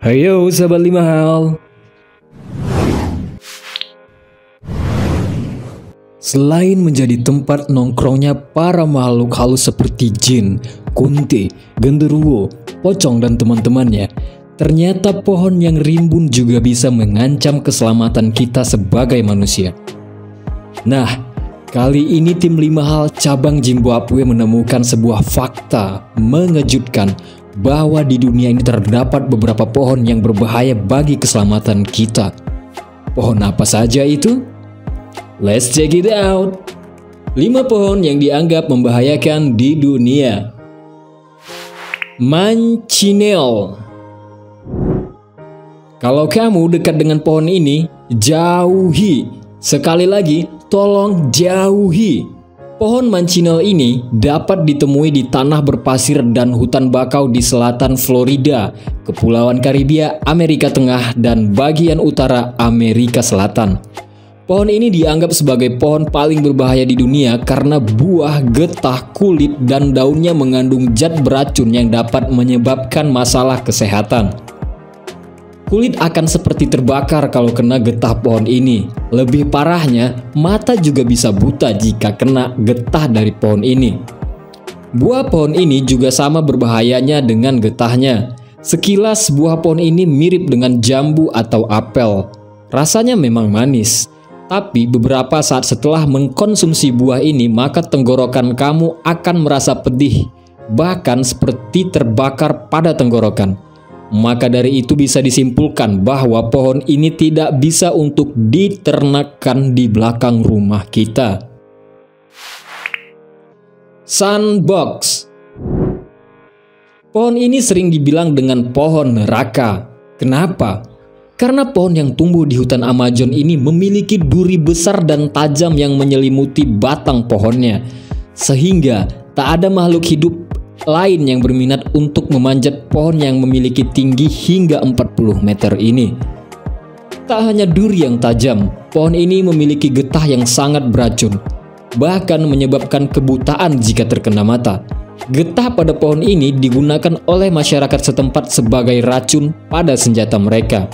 Hayo sahabat 5 hal. Selain menjadi tempat nongkrongnya para makhluk halus seperti jin, kunti, genderuwo, pocong dan teman-temannya, ternyata pohon yang rimbun juga bisa mengancam keselamatan kita sebagai manusia. Nah, kali ini tim 5 hal cabang Zimbabwe menemukan sebuah fakta mengejutkan bahwa di dunia ini terdapat beberapa pohon yang berbahaya bagi keselamatan kita. Pohon apa saja itu? Let's check it out. 5 pohon yang dianggap membahayakan di dunia. Mancinel. Kalau kamu dekat dengan pohon ini, jauhi. Sekali lagi, tolong jauhi. Pohon mancinel ini dapat ditemui di tanah berpasir dan hutan bakau di selatan Florida, Kepulauan Karibia, Amerika Tengah, dan bagian utara Amerika Selatan. Pohon ini dianggap sebagai pohon paling berbahaya di dunia karena buah, getah, kulit, dan daunnya mengandung zat beracun yang dapat menyebabkan masalah kesehatan. Kulit akan seperti terbakar kalau kena getah pohon ini. Lebih parahnya, mata juga bisa buta jika kena getah dari pohon ini. Buah pohon ini juga sama berbahayanya dengan getahnya. Sekilas buah pohon ini mirip dengan jambu atau apel. Rasanya memang manis. Tapi beberapa saat setelah mengkonsumsi buah ini, maka tenggorokan kamu akan merasa pedih, bahkan seperti terbakar pada tenggorokan. Maka dari itu bisa disimpulkan bahwa pohon ini tidak bisa untuk diternakkan di belakang rumah kita. Sunbox. Pohon ini sering dibilang dengan pohon neraka. Kenapa? Karena pohon yang tumbuh di hutan Amazon ini memiliki duri besar dan tajam yang menyelimuti batang pohonnya, sehingga tak ada makhluk hidup lain yang berminat untuk memanjat pohon yang memiliki tinggi hingga 40 meter ini. Tak hanya duri yang tajam, pohon ini memiliki getah yang sangat beracun, bahkan menyebabkan kebutaan jika terkena mata. Getah pada pohon ini digunakan oleh masyarakat setempat sebagai racun pada senjata mereka.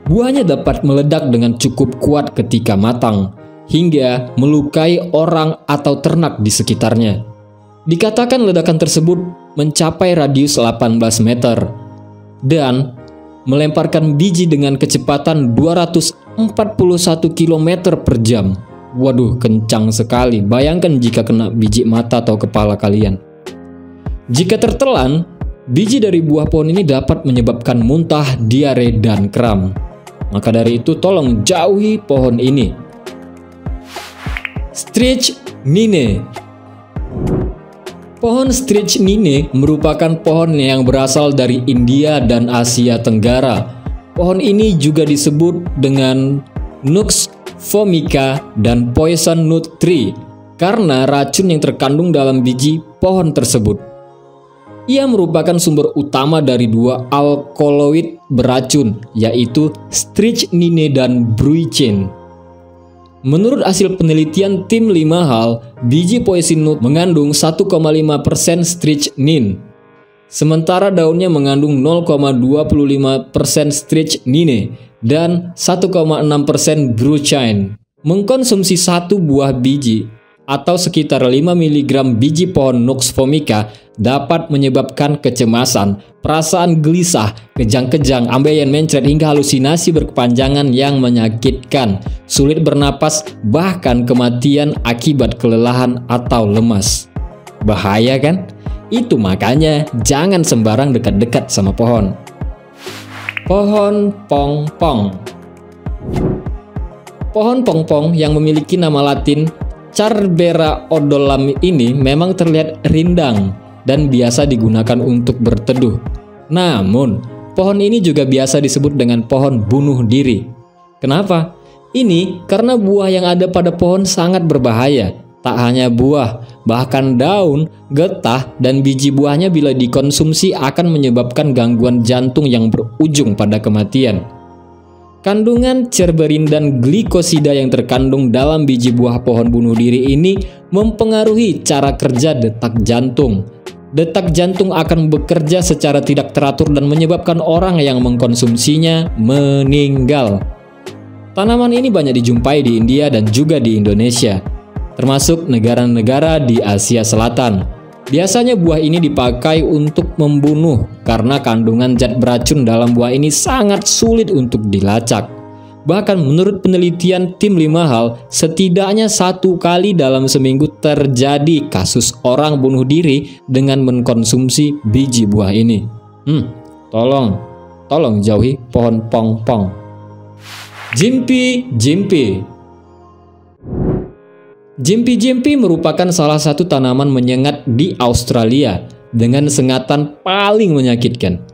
Buahnya dapat meledak dengan cukup kuat ketika matang, hingga melukai orang atau ternak di sekitarnya. Dikatakan ledakan tersebut mencapai radius 18 meter dan melemparkan biji dengan kecepatan 241 km per jam. Waduh, kencang sekali. Bayangkan jika kena biji mata atau kepala kalian. Jika tertelan, biji dari buah pohon ini dapat menyebabkan muntah, diare, dan kram. Maka dari itu tolong jauhi pohon ini. Strychnine. Pohon strychnine merupakan pohon yang berasal dari India dan Asia Tenggara. Pohon ini juga disebut dengan Nux vomica dan poison nut tree karena racun yang terkandung dalam biji pohon tersebut. Ia merupakan sumber utama dari 2 alkaloid beracun, yaitu strychnine dan brucin. Menurut hasil penelitian tim 5 hal, biji poison nut mengandung 1,5% strychnine, sementara daunnya mengandung 0,25% strychnine dan 1,6% brucin. Mengkonsumsi 1 buah biji atau sekitar 5 mg biji pohon Nux vomica dapat menyebabkan kecemasan, perasaan gelisah, kejang-kejang, ambeien mencret hingga halusinasi berkepanjangan yang menyakitkan, sulit bernapas, bahkan kematian akibat kelelahan atau lemas. Bahaya kan? Itu makanya jangan sembarang dekat-dekat sama pohon. Pohon pongpong. Pohon pongpong yang memiliki nama latin Charbera odolam ini memang terlihat rindang dan biasa digunakan untuk berteduh. Namun, pohon ini juga biasa disebut dengan pohon bunuh diri. Kenapa? Ini karena buah yang ada pada pohon sangat berbahaya. Tak hanya buah, bahkan daun, getah, dan biji buahnya bila dikonsumsi akan menyebabkan gangguan jantung yang berujung pada kematian. Kandungan cerberin dan glikosida yang terkandung dalam biji buah pohon bunuh diri ini mempengaruhi cara kerja detak jantung. Detak jantung akan bekerja secara tidak teratur dan menyebabkan orang yang mengkonsumsinya meninggal. Tanaman ini banyak dijumpai di India dan juga di Indonesia, termasuk negara-negara di Asia Selatan. Biasanya buah ini dipakai untuk membunuh karena kandungan zat beracun dalam buah ini sangat sulit untuk dilacak. Bahkan menurut penelitian tim 5 hal, setidaknya 1 kali dalam seminggu terjadi kasus orang bunuh diri dengan mengkonsumsi biji buah ini. Tolong jauhi pohon pong-pong. Jimpi merupakan salah satu tanaman menyengat di Australia dengan sengatan paling menyakitkan.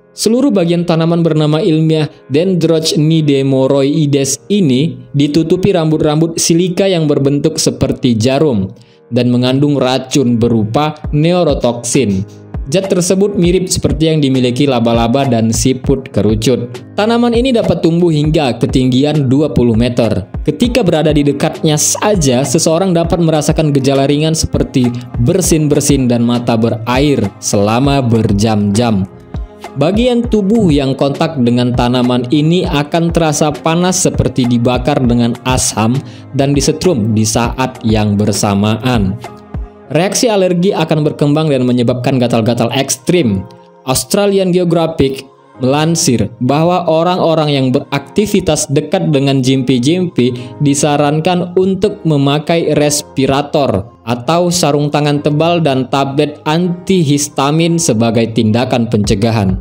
Seluruh bagian tanaman bernama ilmiah Dendrochnidemoroides ini ditutupi rambut-rambut silika yang berbentuk seperti jarum dan mengandung racun berupa neurotoksin. Zat tersebut mirip seperti yang dimiliki laba-laba dan siput kerucut. Tanaman ini dapat tumbuh hingga ketinggian 20 meter. Ketika berada di dekatnya saja, seseorang dapat merasakan gejala ringan seperti bersin-bersin dan mata berair selama berjam-jam. Bagian tubuh yang kontak dengan tanaman ini akan terasa panas seperti dibakar dengan asam dan disetrum di saat yang bersamaan. Reaksi alergi akan berkembang dan menyebabkan gatal-gatal ekstrim. Australian Geographic melansir bahwa orang-orang yang beraktivitas dekat dengan jimpi-jimpi disarankan untuk memakai respirator atau sarung tangan tebal dan tablet antihistamin sebagai tindakan pencegahan.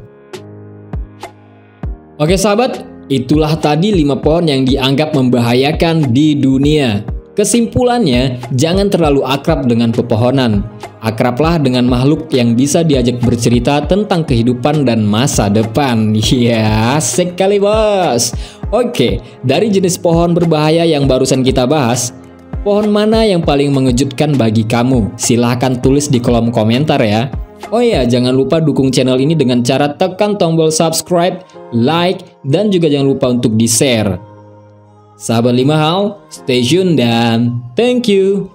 Oke sahabat, itulah tadi 5 pohon yang dianggap membahayakan di dunia. Kesimpulannya, jangan terlalu akrab dengan pepohonan. Akrablah dengan makhluk yang bisa diajak bercerita tentang kehidupan dan masa depan. Ya, sekali bos. Oke, dari jenis pohon berbahaya yang barusan kita bahas, pohon mana yang paling mengejutkan bagi kamu? Silahkan tulis di kolom komentar ya. Oh ya, jangan lupa dukung channel ini dengan cara tekan tombol subscribe, like, dan juga jangan lupa untuk di-share. Sahabat 5 hal, stay tune dan thank you.